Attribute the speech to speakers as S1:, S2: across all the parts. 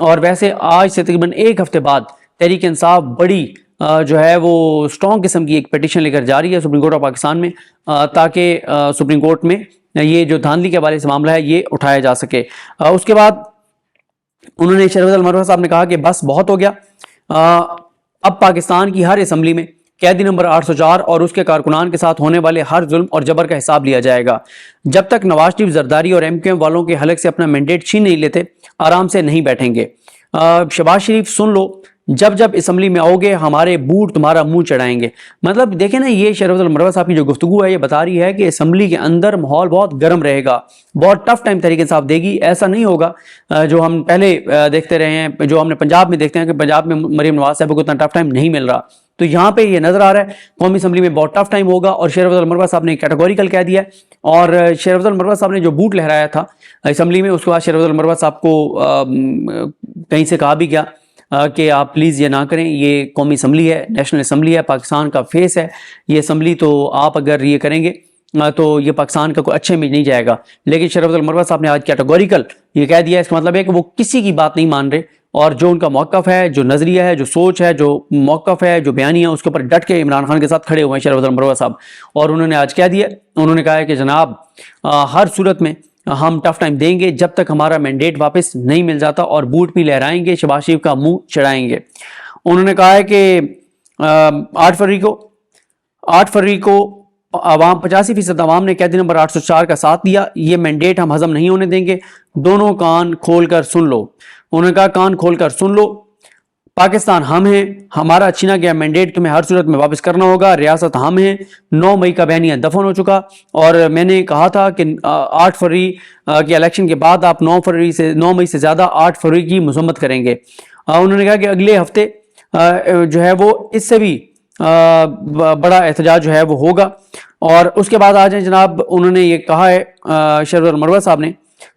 S1: اور ویسے آج سے تقریباً ایک ہفتے بعد تحریک انصاف بڑی جو ہے وہ اسٹرانگ قسم کی ایک پیٹیشن لے کر جا رہی ہے سپریم کورٹ آف پاکستان میں، تاکہ سپریم کورٹ میں یہ جو دھاندلی کے حوالے سے معاملہ ہے یہ اٹھایا جا سکے۔ اس کے بعد انہوں نے شرفت المروہ صاحب نے کہا کہ بس بہت ہو گیا، اب پاکستان کی ہر اسمبلی میں قیدی نمبر 804 اور اس کے کارکنان کے ساتھ ہونے والے ہر ظلم اور جبر کا حساب لیا جائے گا۔ جب تک نواز شریف زرداری اور MQM والوں کے حلق سے اپنا مینڈیٹ چھین نہیں لیتے آرام سے نہیں بیٹھیں گے۔ شہباز شریف سن لو، جب جب اسمبلی میں آؤ گے ہمارے بوٹ تمہارا منہ چڑھائیں گے۔ مطلب دیکھیں نا، یہ شرفت المروہ صاحب کی جو گفتگو ہے یہ بتا رہی ہے کہ اسمبلی کے اندر ماحول بہت گرم رہے گا، بہت ٹف ٹائم تحریک انصاف دے گی۔ ایسا نہیں ہوگا جو ہم پہلے دیکھتے رہے ہیں، جو ہم نے پنجاب میں دیکھتے ہیں کہ پنجاب میں مریم نواز صاحب کو اتنا ٹف ٹائم نہیں مل رہا، تو یہاں پہ یہ نظر آ رہا ہے قومی اسمبلی میں بہت ٹف ٹائم ہوگا۔ اور شرفت المروہ صاحب نے کیٹیگوریکل کہہ دیا ہے، اور شرفت المروہ صاحب نے جو بوٹ لہرایا تھا اسمبلی میں، اس کے بعد شرفت المروہ صاحب کو کہیں سے کہا بھی گیا کہ آپ پلیز یہ نہ کریں، یہ قومی اسمبلی ہے، نیشنل اسمبلی ہے، پاکستان کا فیس ہے یہ اسمبلی، تو آپ اگر یہ کریں گے تو یہ پاکستان کا کوئی اچھے امیج نہیں جائے گا۔ لیکن شرفت المروہ صاحب نے آج کیٹیگوریکل یہ کہہ دیا، اس کا مطلب ہے کہ وہ کسی کی بات نہیں مان رہے، اور جو ان کا موقف ہے، جو نظریہ ہے، جو سوچ ہے، جو موقف ہے، جو بیانیہ ہے، اس کے اوپر ڈٹ کے عمران خان کے ساتھ کھڑے ہوئے ہیں شرفت المروہ صاحب۔ اور انہوں نے آج کہہ دیا، انہوں نے کہا ہے کہ جناب ہر صورت میں ہم ٹف ٹائم دیں گے جب تک ہمارا مینڈیٹ واپس نہیں مل جاتا، اور بوٹ بھی لہرائیں گے، شہباز شریف کا منہ چڑھائیں گے۔ انہوں نے کہا ہے کہ 8 فروری کو عوام 85% عوام نے قیدی نمبر 804 کا ساتھ دیا، یہ مینڈیٹ ہم ہضم نہیں ہونے دیں گے، دونوں کان کھول کر سن لو۔ انہوں نے کہا کان کھول کر سن لو، پاکستان ہم ہیں، ہمارا چھینا گیا مینڈیٹ تمہیں ہر صورت میں واپس کرنا ہوگا، ریاست ہم ہیں، 9 مئی کا بیانیہ دفن ہو چکا، اور میں نے کہا تھا کہ 8 فروری کے الیکشن کے بعد آپ 9 مئی سے زیادہ 8 فروری کی مذمت کریں گے۔ انہوں نے کہا کہ اگلے ہفتے جو ہے وہ اس سے بھی بڑا احتجاج جو ہے وہ ہوگا۔ اور اس کے بعد آ جائیں جناب، انہوں نے یہ کہا ہے شرفت المروہ صاحب نے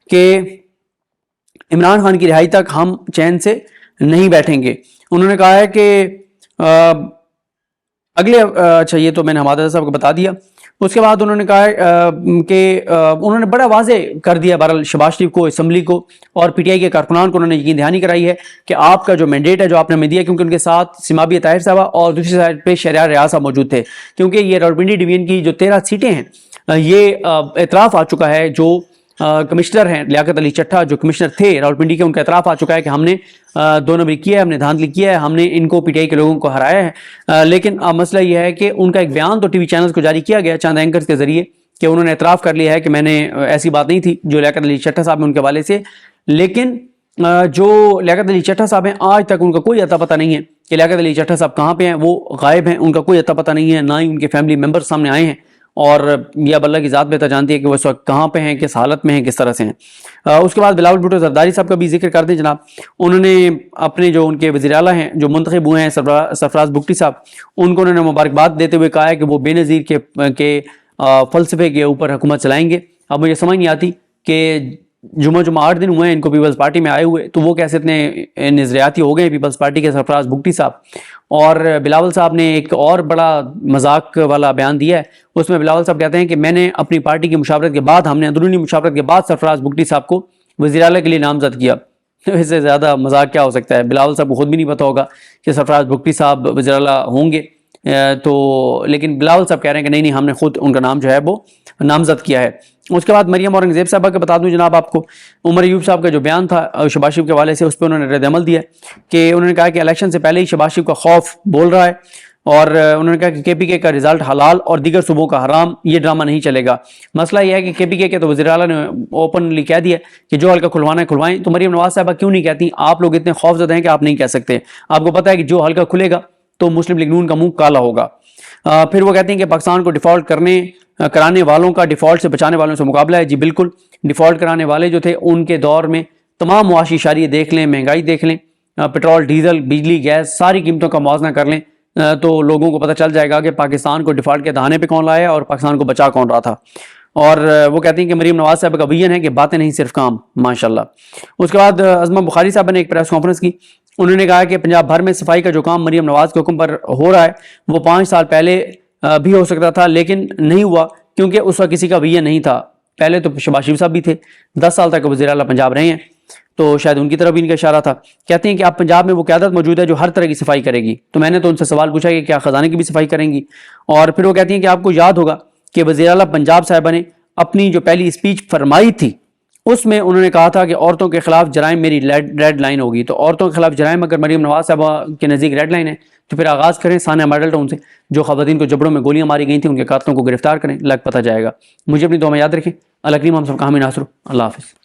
S1: کہ عمران خان کی رہائی تک ہم چین سے نہیں بیٹھیں گے۔ انہوں نے کہا ہے کہ اچھا یہ تو میں نے حماد صاحب کو بتا دیا۔ اس کے بعد انہوں نے کہا کہ انہوں نے بڑا واضح کر دیا بہرحال شہباز شریف کو، اسمبلی کو اور PTI کے کارکنان کو، انہوں نے یقین دہانی کرائی ہے کہ آپ کا جو مینڈیٹ ہے جو آپ نے ہمیں دیا، کیونکہ ان کے ساتھ سمابی طاہر صاحبہ اور دوسری سائڈ پہ شہریار ریاض صاحب موجود تھے، کیونکہ یہ راولپنڈی ڈویژن کی جو 13 سیٹیں ہیں یہ اعتراف آ چکا ہے، جو کمشنر ہیں لیاقت علی چٹھا جو کمشنر تھے راولپنڈی کے، ان کا اعتراف آ چکا ہے کہ ہم نے 2 نمبری کیا ہے، ہم نے دھاندلی کیا ہے، ہم نے ان کو PTI کے لوگوں کو ہرایا ہے۔ لیکن مسئلہ یہ ہے کہ ان کا ایک بیان تو TV چینلز کو جاری کیا گیا چند اینکرز کے ذریعے کہ انہوں نے اعتراف کر لیا ہے کہ میں نے ایسی بات نہیں تھی جو لیاقت علی چٹھا صاحب نے ان کے حوالے سے، لیکن جو لیاقت علی چٹھا صاحب ہیں آج تک ان کا کوئی اتا پتہ نہیں ہے کہ لیاقت علی چٹھا صاحب کہاں پہ ہیں، وہ غائب ہیں، ان کا کوئی اتا پتہ نہیں ہے، نہ ہی ان کے فیملی ممبر سامنے آئے ہیں، اور یہ اب اللہ کی ذات بہتر جانتی ہے کہ وہ اس وقت کہاں پہ ہیں، کس حالت میں ہیں، کس طرح سے ہیں۔ اس کے بعد بلاول بھٹو زرداری صاحب کا بھی ذکر کر دیں جناب، انہوں نے اپنے جو ان کے وزیر اعلیٰ ہیں جو منتخب ہوئے ہیں سرفراز بگٹی صاحب، ان کو انہوں نے مبارکباد دیتے ہوئے کہا ہے کہ وہ بے نظیر کے فلسفے کے اوپر حکومت چلائیں گے۔ اب مجھے سمجھ نہیں آتی کہ جمعہ 8 دن ہوئے ہیں ان کو پیپلز پارٹی میں آئے ہوئے، تو وہ کیسے اتنے نظریاتی ہو گئے پیپلز پارٹی کے سرفراز بگٹی صاحب۔ اور بلاول صاحب نے ایک اور بڑا مذاق والا بیان دیا ہے، اس میں بلاول صاحب کہتے ہیں کہ میں نے اپنی پارٹی کی مشاورت کے بعد، ہم نے اندرونی مشاورت کے بعد سرفراز بگٹی صاحب کو وزیر اعلیٰ کے لیے نامزد کیا۔ اس سے زیادہ مذاق کیا ہو سکتا ہے؟ بلاول صاحب کو خود بھی نہیں پتہ ہوگا کہ سرفراز بگٹی صاحب وزیر اعلیٰ ہوں گے، تو لیکن بلاول صاحب کہہ رہے ہیں کہ نہیں ہم نے خود ان کا نام جو ہے وہ نامزد کیا ہے۔ اس کے بعد مریم اورنگزیب صاحبہ کا بتا دوں جناب آپ کو، عمر ایوب صاحب کا جو بیان تھا شہباز شریف کے حوالے سے، اس پہ انہوں نے رد عمل دیا کہ انہوں نے کہا کہ الیکشن سے پہلے ہی شہباز شریف کا خوف بول رہا ہے، اور انہوں نے کہا کہ KPK کا رزلٹ حلال اور دیگر صوبوں کا حرام، یہ ڈرامہ نہیں چلے گا۔ مسئلہ یہ ہے کہ KPK کے تو وزیر اعلیٰ نے اوپنلی کہہ دیا کہ جو حلقہ کھلوانا ہے کھلوائیں، تو مریم نواز صاحبہ کیوں نہیں کہتی؟ آپ لوگ اتنے خوف زدہ ہیں کہ آپ نہیں کہہ سکتے، آپ کو پتہ ہے کہ جو حلقہ کھلے گا تو مسلم لیگ نون کا منہ کالا ہوگا۔ پھر وہ کہتے ہیں کہ پاکستان کو ڈیفالٹ کرانے والوں کا ڈیفالٹ سے بچانے والوں سے مقابلہ ہے۔ جی بالکل، ڈیفالٹ کرانے والے جو تھے ان کے دور میں تمام معاشی اشاریے دیکھ لیں، مہنگائی دیکھ لیں، پٹرول ڈیزل بجلی گیس ساری قیمتوں کا موازنہ کر لیں، تو لوگوں کو پتہ چل جائے گا کہ پاکستان کو ڈیفالٹ کے دہانے پہ کون لایا اور پاکستان کو بچا کون رہا تھا۔ اور وہ کہتے ہیں کہ مریم نواز صاحب کا ویژن ہے کہ باتیں نہیں صرف کام، ماشاءاللہ۔ اس کے بعد عظمہ بخاری صاحب نے ایک پریس کانفرنس کی، انہوں نے کہا کہ پنجاب بھر میں صفائی کا جو کام مریم نواز کے حکم پر ہو رہا ہے وہ 5 سال پہلے بھی ہو سکتا تھا، لیکن نہیں ہوا کیونکہ اس وقت کسی کا ویژن نہیں تھا۔ پہلے تو شہباز شریف صاحب بھی تھے، 10 سال تک وزیر اعلیٰ پنجاب رہے ہیں، تو شاید ان کی طرف ان کا اشارہ تھا. کہتے ہیں کہ اب پنجاب میں وہ قیادت موجود ہے جو ہر طرح کی صفائی کرے گی. تو میں نے تو ان سے سوال پوچھا کہ کیا خزانے کی بھی صفائی کریں گی؟ اور پھر وہ کہتی ہیں کہ آپ کو یاد ہوگا کہ وزیر اعلیٰ پنجاب صاحبہ نے اپنی جو پہلی اسپیچ فرمائی تھی اس میں انہوں نے کہا تھا کہ عورتوں کے خلاف جرائم میری ریڈ لائن ہوگی. تو عورتوں کے خلاف جرائم اگر مریم نواز صاحبہ کے نزدیک ریڈ لائن ہے تو پھر آغاز کریں ثانیہ ماڈل ٹاؤن سے. جو خواتین کو جبڑوں میں گولیاں ماری گئی تھیں ان کے قاتلوں کو گرفتار کریں، لگ پتہ جائے گا. مجھے اپنی دعا میں یاد رکھیں. اللہ کریم ہم سب کا حامی ناصر. اللہ حافظ.